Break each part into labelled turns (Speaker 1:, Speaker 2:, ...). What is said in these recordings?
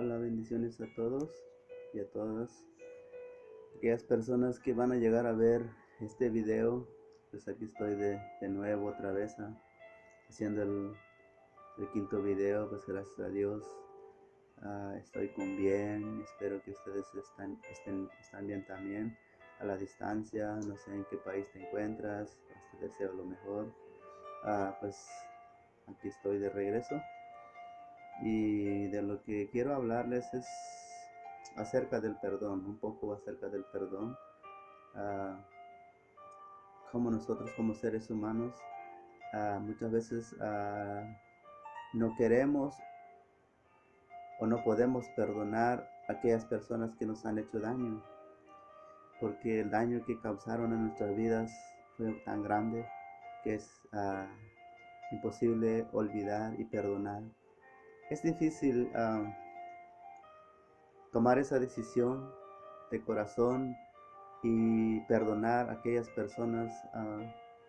Speaker 1: Hola, bendiciones a todos y a todas. Aquellas personas que van a llegar a ver este video, pues aquí estoy de nuevo otra vez haciendo el quinto video. Pues gracias a Dios estoy con bien. Espero que ustedes están bien también a la distancia. No sé en qué país te encuentras, pues te deseo lo mejor. Pues aquí estoy de regreso. Y de lo que quiero hablarles es acerca del perdón, un poco acerca del perdón. ah, Como nosotros como seres humanos muchas veces no queremos o no podemos perdonar a aquellas personas que nos han hecho daño, porque el daño que causaron en nuestras vidas fue tan grande que es imposible olvidar y perdonar. Es difícil tomar esa decisión de corazón y perdonar a aquellas personas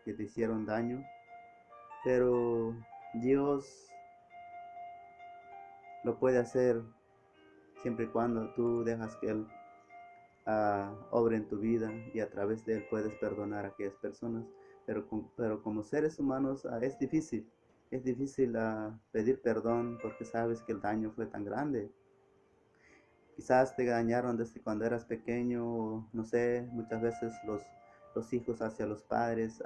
Speaker 1: que te hicieron daño, pero Dios lo puede hacer siempre y cuando tú dejas que Él obre en tu vida, y a través de Él puedes perdonar a aquellas personas. Pero como seres humanos es difícil pedir perdón, porque sabes que el daño fue tan grande. Quizás te dañaron desde cuando eras pequeño, no sé. Muchas veces los hijos hacia los padres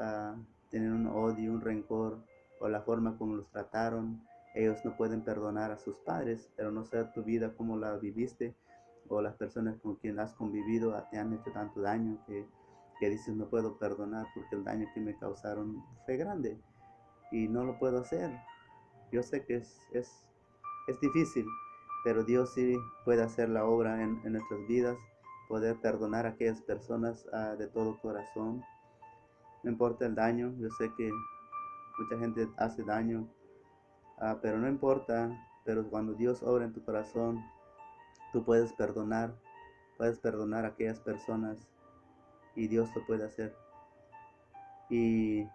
Speaker 1: tienen un odio, un rencor, o la forma como los trataron. Ellos no pueden perdonar a sus padres, pero no sé tu vida cómo la viviste, o las personas con quien has convivido te han hecho tanto daño que dices no puedo perdonar porque el daño que me causaron fue grande y no lo puedo hacer. Yo sé que es difícil, pero Dios sí puede hacer la obra en nuestras vidas, poder perdonar a aquellas personas de todo corazón. No importa el daño, yo sé que mucha gente hace daño, pero no importa. Pero cuando Dios obra en tu corazón, tú puedes perdonar a aquellas personas, y Dios lo puede hacer. Y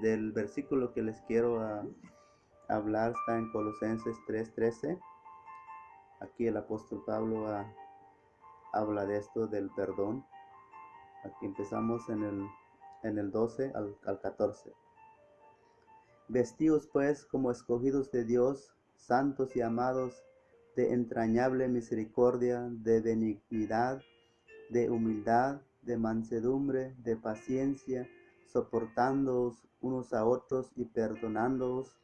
Speaker 1: del versículo que les quiero hablar está en Colosenses 3:13. Aquí el apóstol Pablo habla de esto, del perdón. Aquí empezamos en el 12 al 14. Vestidos pues como escogidos de Dios, santos y amados, de entrañable misericordia, de benignidad, de humildad, de mansedumbre, de paciencia, soportándoos unos a otros y perdonándoos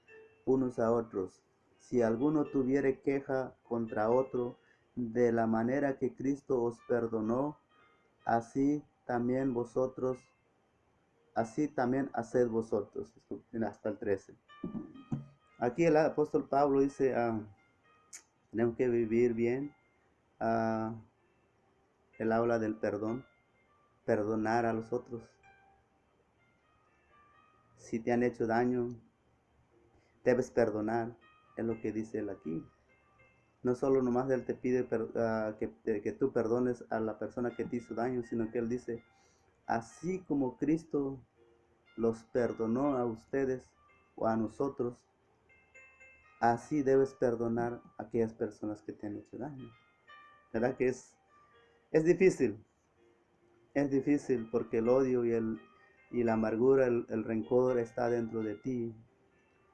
Speaker 1: unos a otros. Si alguno tuviere queja contra otro, de la manera que Cristo os perdonó, así también vosotros, así también haced vosotros. Hasta el 13. Aquí el apóstol Pablo dice, tenemos que vivir bien. Él habla del perdón, perdonar a los otros. Si te han hecho daño, debes perdonar, es lo que dice él aquí. No solo nomás él te pide que tú perdones a la persona que te hizo daño, sino que él dice, así como Cristo los perdonó a ustedes o a nosotros, así debes perdonar a aquellas personas que te han hecho daño. ¿Verdad que es difícil? Es difícil porque el odio y la amargura, el rencor está dentro de ti.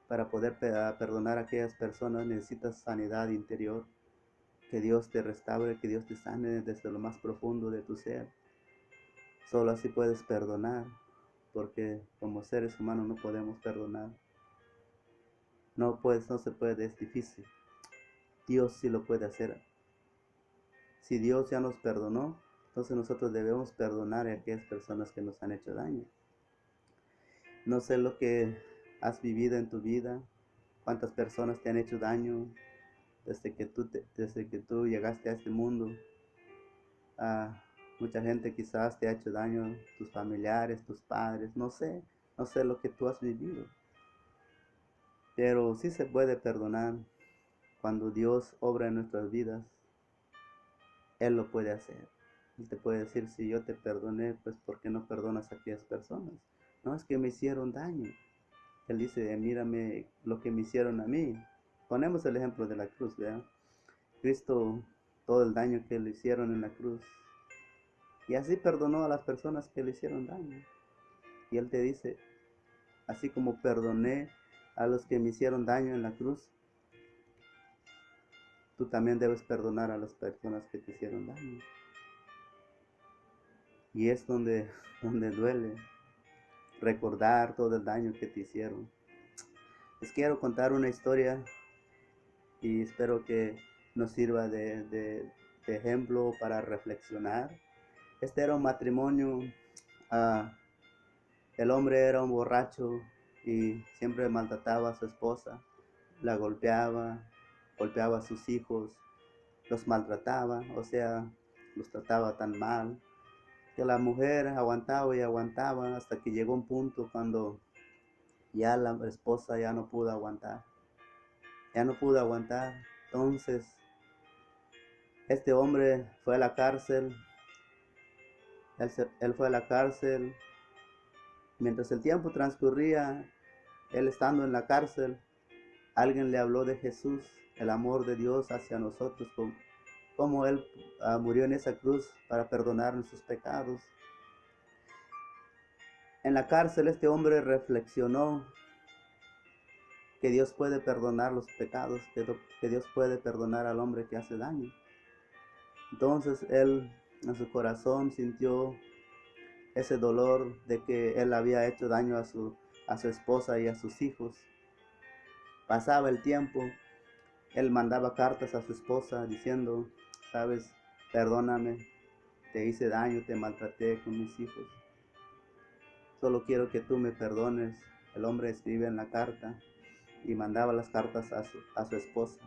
Speaker 1: Para poder perdonar a aquellas personas necesitas sanidad interior, que Dios te restaure, que Dios te sane desde lo más profundo de tu ser. Solo así puedes perdonar, porque como seres humanos no podemos perdonar. No se puede, es difícil. Dios sí lo puede hacer. Si Dios ya nos perdonó, entonces nosotros debemos perdonar a aquellas personas que nos han hecho daño. No sé lo que has vivido en tu vida, cuántas personas te han hecho daño desde que tú llegaste a este mundo. Mucha gente quizás te ha hecho daño, tus familiares, tus padres, no sé lo que tú has vivido. Pero sí se puede perdonar. Cuando Dios obra en nuestras vidas, Él lo puede hacer. Él te puede decir, si yo te perdoné, pues ¿por qué no perdonas a aquellas personas? No, es que me hicieron daño. Él dice, mírame lo que me hicieron a mí. Ponemos el ejemplo de la cruz, ¿verdad? Cristo todo el daño que le hicieron en la cruz. Y así perdonó a las personas que le hicieron daño. Y Él te dice, así como perdoné a los que me hicieron daño en la cruz, tú también debes perdonar a las personas que te hicieron daño. Y es donde duele recordar todo el daño que te hicieron. Les quiero contar una historia y espero que nos sirva de ejemplo para reflexionar. Este era un matrimonio, el hombre era un borracho y siempre maltrataba a su esposa, la golpeaba a sus hijos, los maltrataba, o sea, los trataba tan mal, que la mujer aguantaba y aguantaba hasta que llegó un punto cuando ya la esposa ya no pudo aguantar. Entonces, este hombre fue a la cárcel, él fue a la cárcel. Mientras el tiempo transcurría, él estando en la cárcel, alguien le habló de Jesús, el amor de Dios hacia nosotros, como Él murió en esa cruz para perdonar nuestros pecados. En la cárcel este hombre reflexionó que Dios puede perdonar los pecados, que Dios puede perdonar al hombre que hace daño. Entonces él en su corazón sintió ese dolor de que él había hecho daño a su esposa y a sus hijos. Pasaba el tiempo, él mandaba cartas a su esposa diciendo, sabes, perdóname, te hice daño, te maltraté con mis hijos. Solo quiero que tú me perdones. El hombre escribe en la carta y mandaba las cartas a su esposa,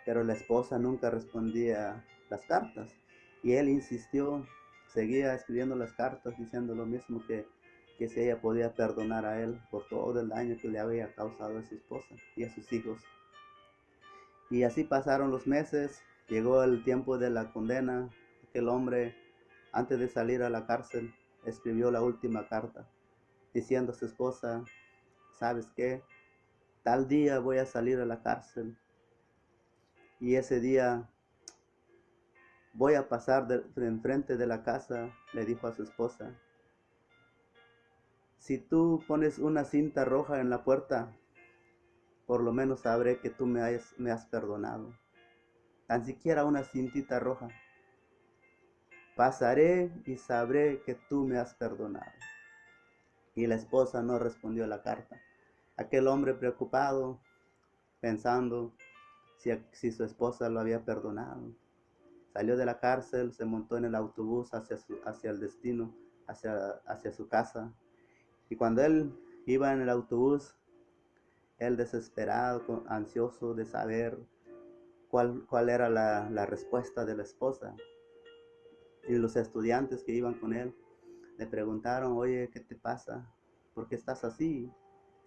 Speaker 1: pero la esposa nunca respondía las cartas y él insistió, seguía escribiendo las cartas diciendo lo mismo, que si ella podía perdonar a él por todo el daño que le había causado a su esposa y a sus hijos. Y así pasaron los meses, llegó el tiempo de la condena. Aquel hombre, antes de salir a la cárcel, escribió la última carta diciendo a su esposa, ¿sabes qué? Tal día voy a salir a la cárcel y ese día voy a pasar enfrente de la casa, le dijo a su esposa. Si tú pones una cinta roja en la puerta, por lo menos sabré que tú me has perdonado. Tan siquiera una cintita roja. Pasaré y sabré que tú me has perdonado. Y la esposa no respondió a la carta. Aquel hombre preocupado, pensando si su esposa lo había perdonado. Salió de la cárcel, se montó en el autobús hacia el destino, hacia su casa. Y cuando él iba en el autobús, él desesperado, ansioso de saber cuál era la respuesta de la esposa. Y los estudiantes que iban con él le preguntaron, oye, ¿qué te pasa? ¿Por qué estás así?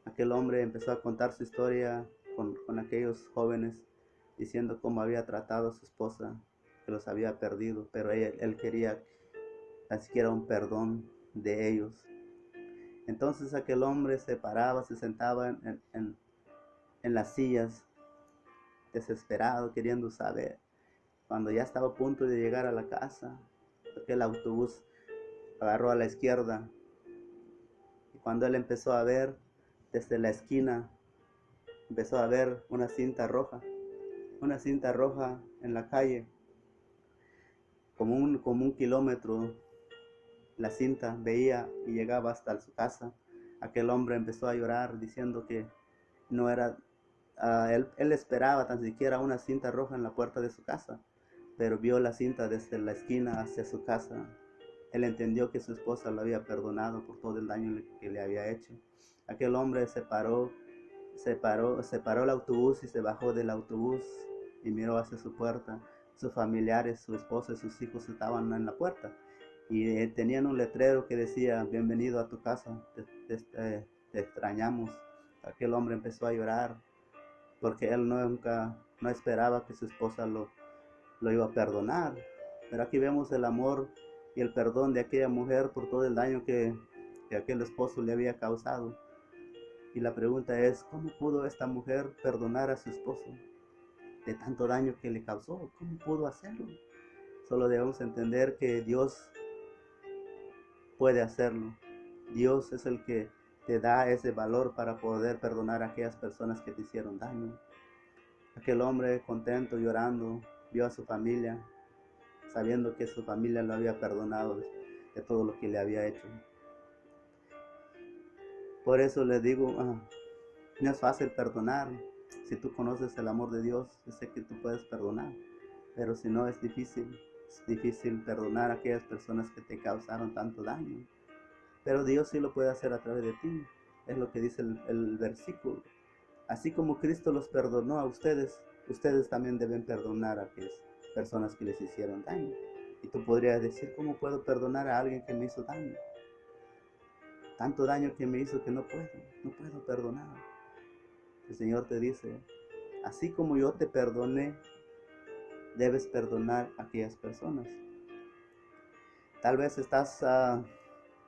Speaker 1: Aquel hombre empezó a contar su historia con aquellos jóvenes, diciendo cómo había tratado a su esposa, que los había perdido, pero él quería ni siquiera un perdón de ellos. Entonces aquel hombre se paraba, se sentaba en las sillas, desesperado, queriendo saber. Cuando ya estaba a punto de llegar a la casa, aquel autobús agarró a la izquierda. Y cuando él empezó a ver desde la esquina, empezó a ver una cinta roja en la calle, como un kilómetro. La cinta veía y llegaba hasta su casa. Aquel hombre empezó a llorar diciendo que no era, él esperaba tan siquiera una cinta roja en la puerta de su casa, pero vio la cinta desde la esquina hacia su casa. Él entendió que su esposa lo había perdonado por todo el daño que le había hecho. Aquel hombre se paró el autobús y se bajó del autobús y miró hacia su puerta. Sus familiares, su esposa y sus hijos estaban en la puerta y tenían un letrero que decía, bienvenido a tu casa, te extrañamos. Aquel hombre empezó a llorar porque él no esperaba que su esposa lo iba a perdonar. Pero aquí vemos el amor y el perdón de aquella mujer por todo el daño que aquel esposo le había causado. Y la pregunta es, ¿cómo pudo esta mujer perdonar a su esposo? de tanto daño que le causó. ¿Cómo pudo hacerlo? Solo debemos entender que Dios puede hacerlo. Dios es el que te da ese valor para poder perdonar a aquellas personas que te hicieron daño. Aquel hombre contento, llorando, vio a su familia, sabiendo que su familia lo había perdonado de todo lo que le había hecho. Por eso les digo, no es fácil perdonar. Si tú conoces el amor de Dios, yo sé que tú puedes perdonar. Pero si no, es difícil perdonar a aquellas personas que te causaron tanto daño. Pero Dios sí lo puede hacer a través de ti. Es lo que dice el versículo. Así como Cristo los perdonó a ustedes, ustedes también deben perdonar a aquellas personas que les hicieron daño. Y tú podrías decir, ¿cómo puedo perdonar a alguien que me hizo daño? Tanto daño que me hizo que no puedo perdonar. El Señor te dice, así como yo te perdoné, debes perdonar a aquellas personas. Tal vez estás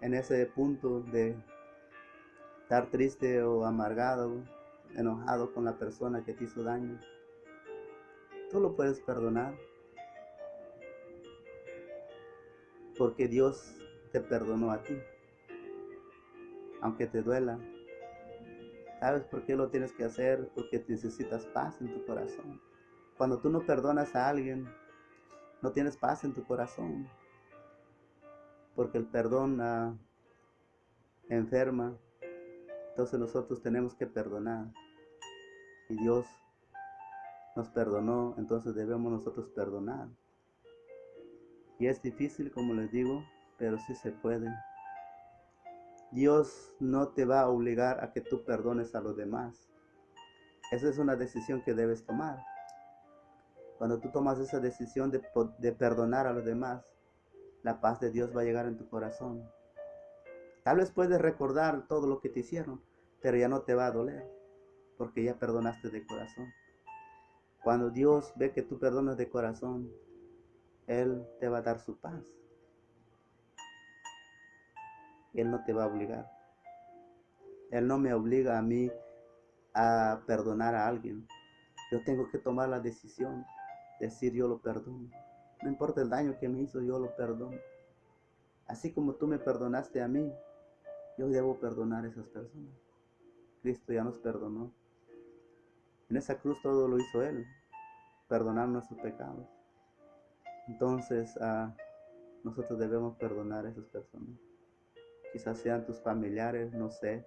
Speaker 1: en ese punto de estar triste o amargado, enojado con la persona que te hizo daño. Tú lo puedes perdonar porque Dios te perdonó a ti, aunque te duela. ¿Sabes por qué lo tienes que hacer? Porque necesitas paz en tu corazón. Cuando tú no perdonas a alguien, no tienes paz en tu corazón, porque el perdón enferma. Entonces nosotros tenemos que perdonar. Y Dios nos perdonó, entonces debemos nosotros perdonar. Y es difícil, como les digo, pero sí se puede. Dios no te va a obligar a que tú perdones a los demás. Esa es una decisión que debes tomar. Cuando tú tomas esa decisión de perdonar a los demás, la paz de Dios va a llegar en tu corazón. Tal vez puedes recordar todo lo que te hicieron, pero ya no te va a doler, porque ya perdonaste de corazón. Cuando Dios ve que tú perdonas de corazón, Él te va a dar su paz. Él no te va a obligar. Él no me obliga a mí a perdonar a alguien. Yo tengo que tomar la decisión, decir yo lo perdono. No importa el daño que me hizo, yo lo perdono. Así como tú me perdonaste a mí, yo debo perdonar a esas personas. Cristo ya nos perdonó. En esa cruz todo lo hizo Él, perdonar nuestros pecados. Entonces, nosotros debemos perdonar a esas personas. Quizás sean tus familiares, no sé,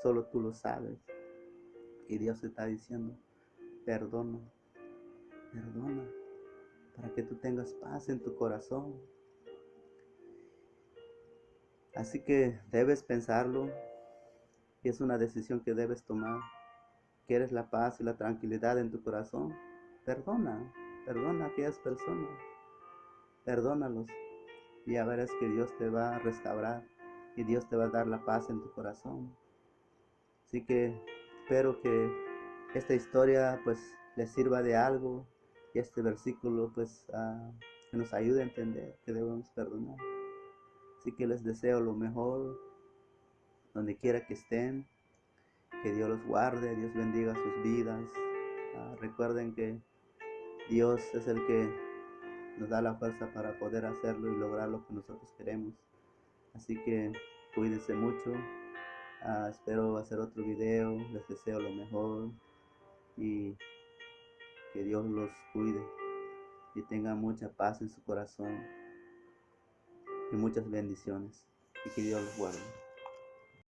Speaker 1: solo tú lo sabes. Y Dios te está diciendo, perdona, perdona, para que tú tengas paz en tu corazón. Así que debes pensarlo, y es una decisión que debes tomar. ¿Quieres la paz y la tranquilidad en tu corazón? Perdona a aquellas personas, perdónalos, y ya verás que Dios te va a restaurar y Dios te va a dar la paz en tu corazón. Así que espero que esta historia pues les sirva de algo, y este versículo pues que nos ayude a entender que debemos perdonar. Así que les deseo lo mejor donde quiera que estén, que Dios los guarde, Dios bendiga sus vidas. Recuerden que Dios es el que nos da la fuerza para poder hacerlo y lograr lo que nosotros queremos. Así que cuídense mucho. Espero hacer otro video. Les deseo lo mejor y que Dios los cuide y tengan mucha paz en su corazón y muchas bendiciones, y que Dios los guarde.